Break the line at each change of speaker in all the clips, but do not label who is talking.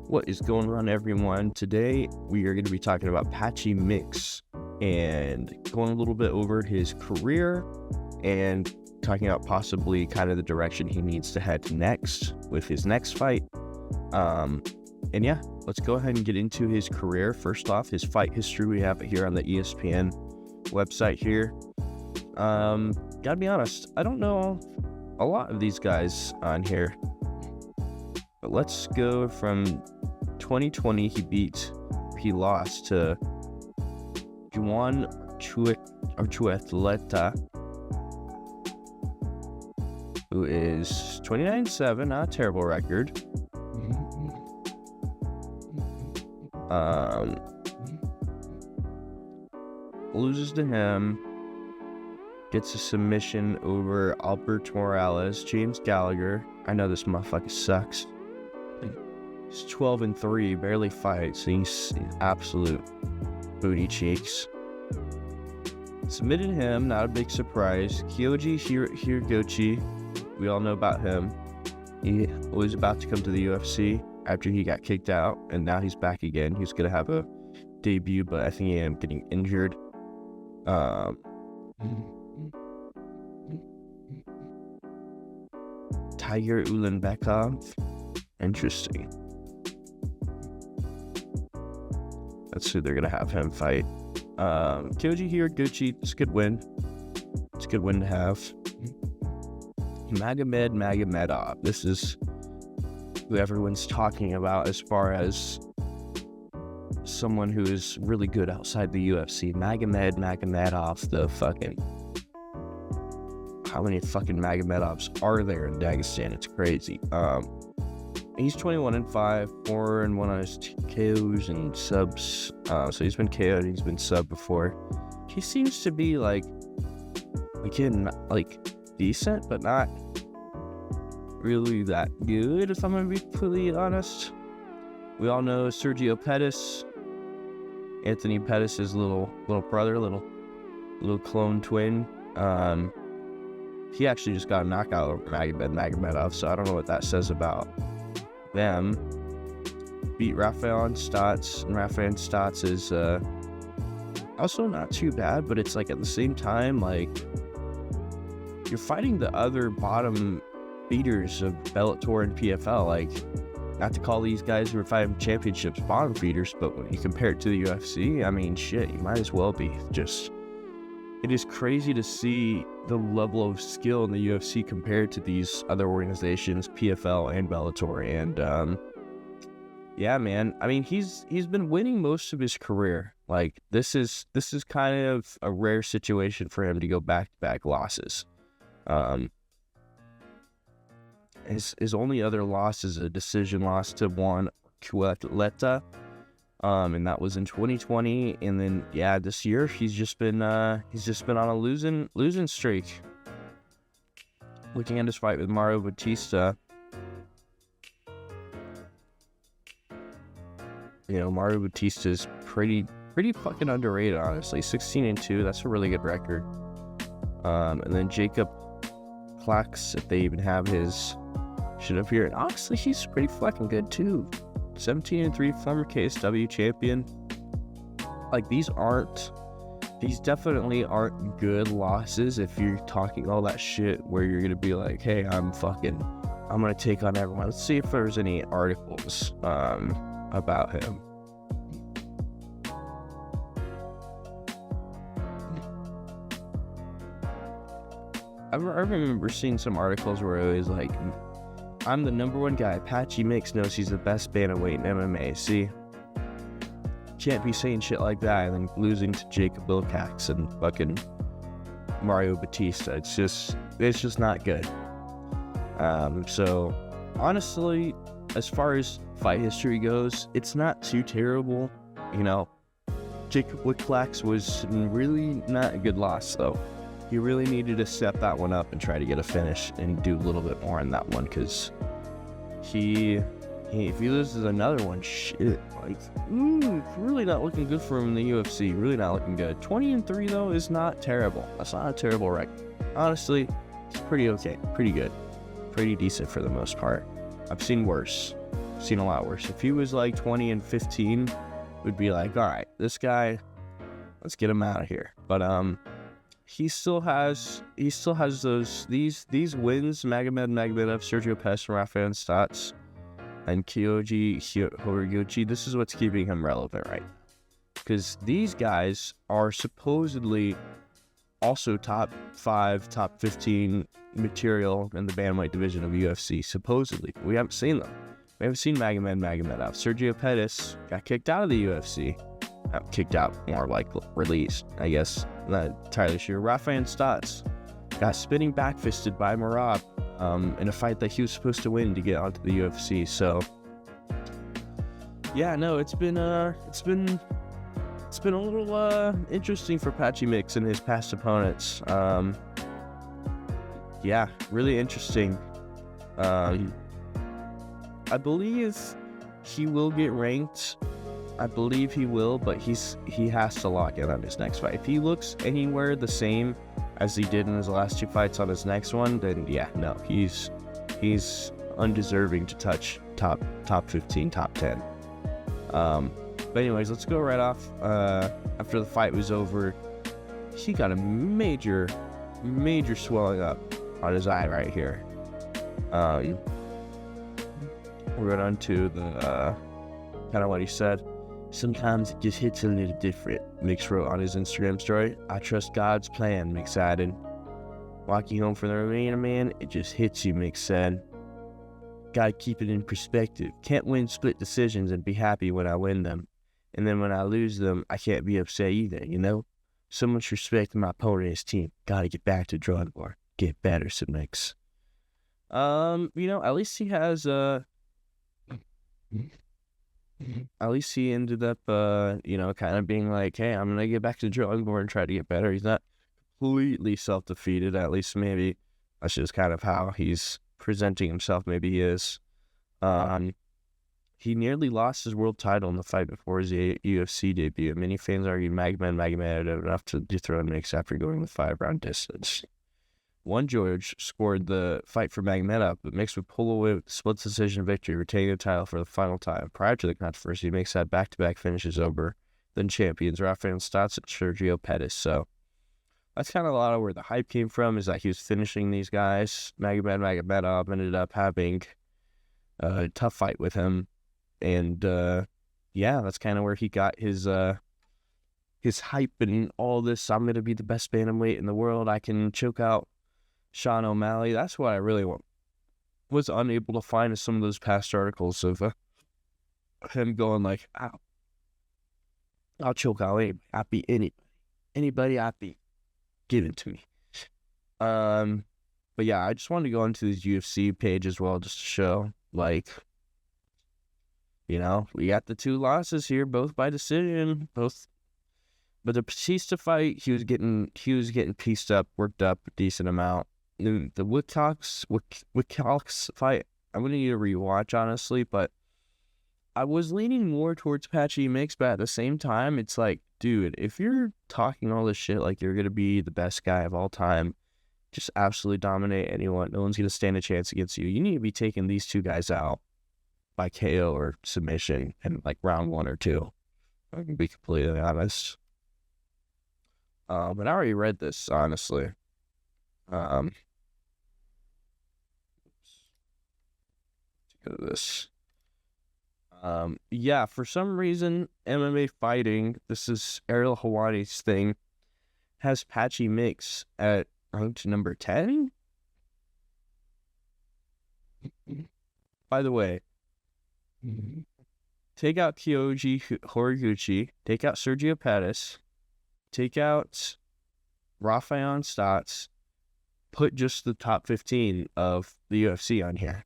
What is going on, everyone? Today we are going to be talking about Patchy Mix and going a little bit over his career and talking about possibly kind of the direction he needs to head next with his next fight. And yeah, let's go ahead and get into his career. First off, his fight history, we have it here on the ESPN website here. Gotta be honest, I don't know a lot of these guys on here, but let's go from 2020. He lost to Juan Archuleta, who is 29-7, not a terrible record. Loses to him, gets a submission over Albert Morales. James Gallagher, I know this motherfucker sucks. He's 12-3, barely fights. He's absolute booty cheeks. Submitted him, not a big surprise. Kyoji Hiragochi, we all know about him. He was about to come to the UFC after he got kicked out, and now he's back again. He's gonna have a debut, but I think he ended up getting injured. Tiger Ulanbekov, interesting. That's who they're gonna have him fight. Kyoji Hiraguchi, it's a good win. It's a good win to have. Magomedov. This is who everyone's talking about as far as someone who is really good outside the UFC. Magomedov, the fucking... How many fucking Magomedovs are there in Dagestan? It's crazy. He's 21-5, 4-1 on his KOs and subs. So he's been KO'd, he's been subbed before. He seems to be again, decent, but not really that good, if I'm gonna be completely honest. We all know Sergio Pettis, Anthony Pettis' little brother, little clone twin. He actually just got a knockout over Magomedov, so I don't know what that says about them. Beat Rafael Stotts, and Rafael Stotts is also not too bad, but it's at the same time, you're fighting the other bottom feeders of Bellator and PFL. Not to call these guys who are fighting championships bottom feeders, but when you compare it to the UFC, I mean, shit, you might as well be. It is crazy to see the level of skill in the UFC compared to these other organizations, PFL and Bellator. And yeah, man. I mean, he's been winning most of his career. This is kind of a rare situation for him to go back-to-back losses. His only other loss is a decision loss to Juan Archuleta. And that was in 2020, and then this year he's just been on a losing streak. Looking at his fight with Mario Bautista, Mario Bautista is pretty fucking underrated, honestly. 16-2, that's a really good record. And then Jacob Klax, if they even have his shit up here, and honestly, he's pretty fucking good too. 17-3, former KSW champion. These definitely aren't good losses if you're talking all that shit where you're gonna be like, hey, I'm gonna take on everyone. Let's see if there's any articles about him. I remember seeing some articles where it was like, I'm the number one guy. Patchy Mix knows he's the best bantamweight in MMA. See? Can't be saying shit like that and then losing to Jacob Wilcox and fucking Mario Bautista. It's just not good. So, honestly, as far as fight history goes, it's not too terrible. Jacob Wilcox was really not a good loss, though. He really needed to step that one up and try to get a finish and do a little bit more on that one, because if he loses another one, shit, it's really not looking good for him in the UFC. Really not looking good. 20-3 though is not terrible. That's not a terrible record. Honestly, it's pretty okay, pretty good, pretty decent for the most part. I've seen worse. seen a lot worse. If he was like 20-15, we'd be like, all right, this guy, let's get him out of here. But he still has these wins: Magomedov, Sergio Pettis, and Rafael Stotts, and Kyoji Horiguchi. This is what's keeping him relevant right now, because these guys are supposedly also top 5, top 15 material in the bantamweight division of UFC. Supposedly, we haven't seen them. We haven't seen Magomedov. Sergio Pettis got kicked out of the UFC. Kicked out, more like released, I guess. Not entirely sure. Rafael Stotts got spinning backfisted by Merab in a fight that he was supposed to win to get onto the UFC. So yeah, no, it's been a little interesting for Patchy Mix and his past opponents. Yeah, really interesting. I believe he will get ranked. I believe he will, but he has to lock in on his next fight. If he looks anywhere the same as he did in his last 2 fights on his next one, then yeah, no, he's undeserving to touch top 15, top 10. But anyways, let's go right off. After the fight was over, he got a major swelling up on his eye right here. We're going on to the kind of what he said. Sometimes it just hits a little different, Mix wrote on his Instagram story. I trust God's plan, Mix added. Walking home from the arena, man, it just hits you, Mix said. Gotta keep it in perspective. Can't win split decisions and be happy when I win them. And then when I lose them, I can't be upset either, you know? So much respect to my opponent and his team. Gotta get back to the drawing board. Get better, said Mix. You know, at least he has, at least he ended up, you know, kind of being like, hey, I'm going to get back to the drawing board and try to get better. He's not completely self-defeated. At least maybe that's just kind of how he's presenting himself. Maybe he is. He nearly lost his world title in the fight before his UFC debut. Many fans argue Magomed enough to dethrone Mix after going the 5-round distance. One George scored the fight for Magomedov, but Mix would pull away with a split decision victory, retaining the title for the final time. Prior to the controversy, Mix had back-to-back finishes over then champions Rafael Stotts and Sergio Pettis. So that's kind of a lot of where the hype came from, is that he was finishing these guys. Magomedov ended up having a tough fight with him. And yeah, that's kind of where he got his hype and all this. I'm going to be the best bantamweight in the world. I can choke out Sean O'Malley. That's what I really was unable to find in some of those past articles of him going like, I'll choke out anybody. I'll beat anybody I beat. Give it to me. But yeah, I just wanted to go into his UFC page as well, just to show, like, you know, we got the 2 losses here, both by decision, both. But the Batista fight, he was getting pieced up, worked up a decent amount. The Woodcocks fight, I'm gonna need to rewatch, honestly, but I was leaning more towards Patchy Mix, but at the same time, it's like, dude, if you're talking all this shit like you're gonna be the best guy of all time, just absolutely dominate anyone, no one's gonna stand a chance against you. You need to be taking these 2 guys out by KO or submission in like round 1 or 2. I can be completely honest. But I already read this, honestly. Go to this. Yeah, for some reason, MMA fighting, this is Ariel Hawani's thing, has Patchy Mix at ranked number 10? By the way, take out Kyoji Horiguchi, take out Sergio Pettis, take out Rafael Stotts, put just the top 15 of the UFC on here.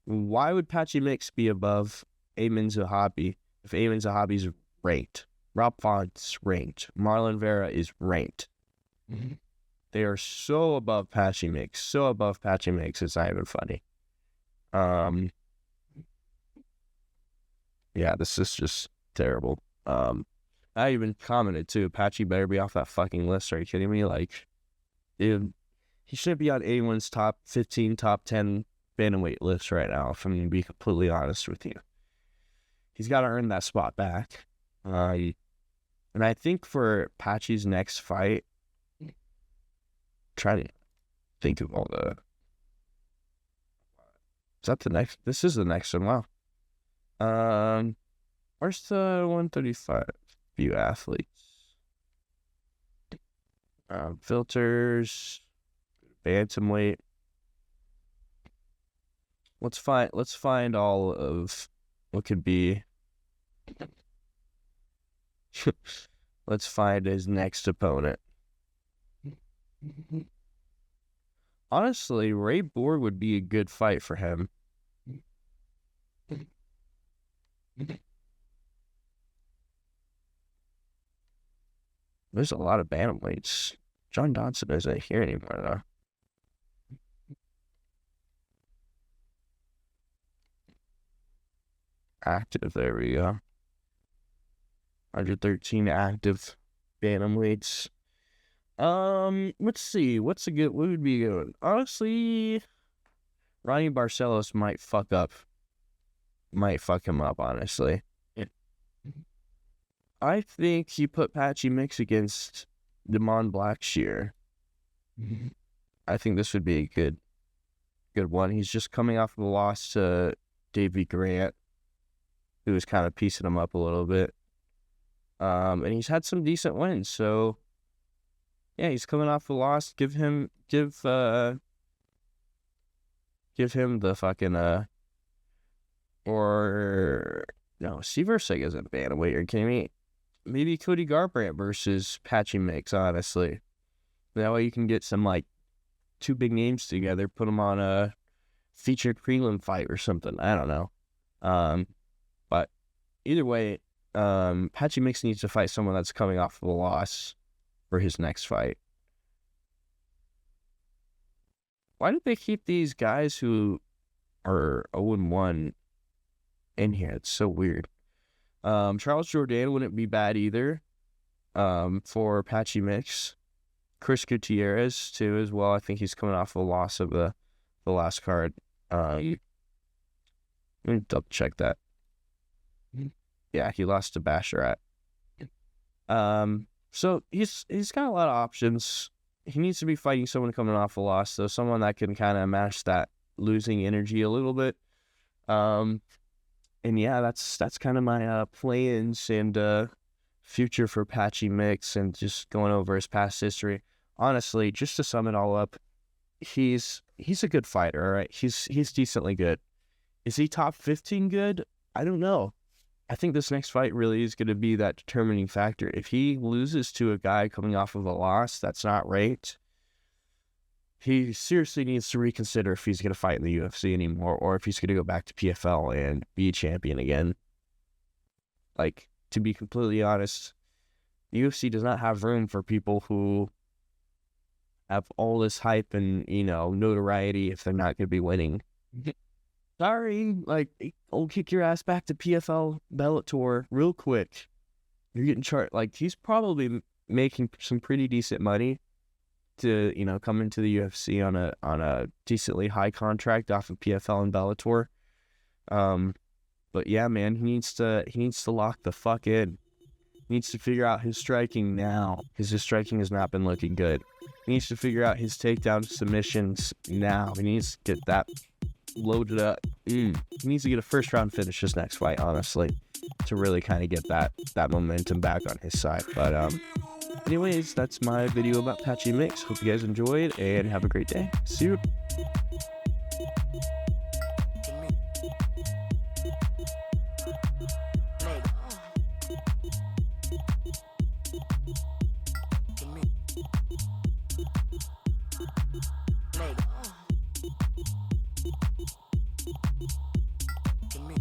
Why would Patchy Mix be above Amin Zahabi if Amin Zahabi's ranked? Rob Font's ranked. Marlon Vera is ranked. They are so above Patchy Mix. So above Patchy Mix, it's not even funny. Yeah, this is just terrible. I even commented too, Patchy better be off that fucking list. Are you kidding me? Like, dude, he shouldn't be on anyone's top 15, top 10 bantamweight list right now, if I'm going to be completely honest with you. He's got to earn that spot back. And I think for Patchy's next fight, try to think of all the... Is that the next? This is the next one. Wow. Where's the 135 view athletes? Filters, bantamweight. Let's find all of what could be. Let's find his next opponent. Honestly, Ray Borg would be a good fight for him. There's a lot of bantamweights. John Dodson isn't here anymore, though. Active, there we go. 113 active bantamweights. Let's see. What would be good? Honestly, Ronnie Barcelos might fuck him up, honestly. I think you put Patchy Mix against Damon Blackshear. I think this would be a good one. He's just coming off of a loss to Davey Grant, who was kind of piecing him up a little bit. And he's had some decent wins, so yeah, he's coming off a loss. Give him the fucking or no, Seversick isn't bantamweight. Are you kidding me? Maybe Cody Garbrandt versus Patchy Mix, honestly. That way you can get some, like, two big names together, put them on a featured prelim fight or something. I don't know. But either way, Patchy Mix needs to fight someone that's coming off of a loss for his next fight. Why did they keep these guys who are 0-1 in here? It's so weird. Charles Jourdain wouldn't be bad either for Patchy Mix. Chris Gutierrez, too, as well. I think he's coming off a loss of the last card. Let me double check that. Yeah, he lost to Basharat. So he's got a lot of options. He needs to be fighting someone coming off a loss, though, someone that can kind of match that losing energy a little bit. And yeah, that's kind of my plans and future for Patchy Mix, and just going over his past history. Honestly, just to sum it all up, he's a good fighter, all right? He's decently good. Is he top 15 good? I don't know. I think this next fight really is going to be that determining factor. If he loses to a guy coming off of a loss that's not ranked, he seriously needs to reconsider if he's going to fight in the UFC anymore, or if he's going to go back to PFL and be a champion again. Like, to be completely honest, the UFC does not have room for people who have all this hype and, notoriety if they're not going to be winning. Sorry, like, I'll kick your ass back to PFL Bellator real quick. You're getting charged. Like, he's probably making some pretty decent money to, come into the UFC on a decently high contract off of PFL and Bellator. But yeah, man, he needs to lock the fuck in. He needs to figure out his striking now, because his striking has not been looking good. He needs to figure out his takedown submissions now. He needs to get that loaded up. He needs to get a first round finish this next fight, honestly, to really kind of get that momentum back on his side. But anyways, that's my video about Patchy Mix. Hope you guys enjoyed, and have a great day. See you.
Give me.